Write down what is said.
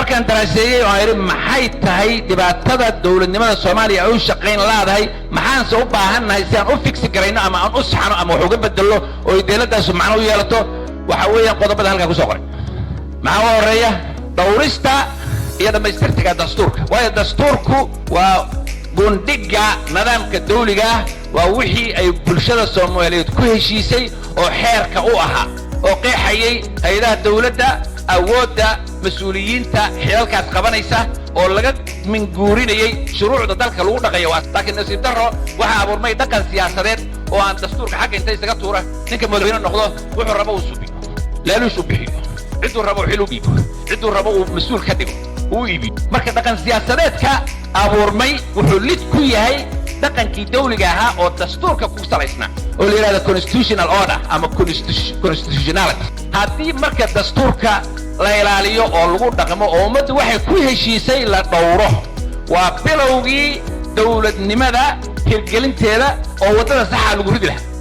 markaan daraaseeyay oo ayri maxay tahay dhibaatada dawladnimada Soomaaliya oo shaqeyn laadahay maxaan soo baahannahay si aan u fix garayno ama aan u saxno ama wax uga bedelo oo dawladdaas macno u yeelato waxa weeyaan qodobada halka ku soo qoray maxaa horeeya dhowrista iyo dhamaystirka dastuurka waayo dastuurku waa bundhiga nidaamka dawliga waa wixii ay bulshada Soomaaliyeed ku heshiisay oo xeerka u ahaa oo qeexayay hay'adaha dawladda awoodda mas'uuliyiinta xilalkaas qabanaysa oo laga minguurinayay shuruucda dalka lagu dhaqayo laakiin nasiib darro waxa abuurmay dhaqan siyaasadeed oo aan dastuurka xagga inta isaga tuura ninka madaxweyne noqdo wuxuu rabo uu subi laaluush u bixiyo ciduu rabo xil u dhiibo ciduu rabo uu mas'uul ka dhigo uu iibi marka dhaqan siyaasadeedka abuurmay wuxuu lid ku yahay dhaqankii dawliga ahaa oo dastuurka ku salaysnaa oo la yiraahdo constitutional order ama constitutionality haddii marka dastuurka la ilaaliyo oo lagu dhaqmo oo ummaddu waxay ku heshiisay la dhowro waa bilowgii dawladnimada hirgelinteeda oo wadada saxa lagu ridi lahaa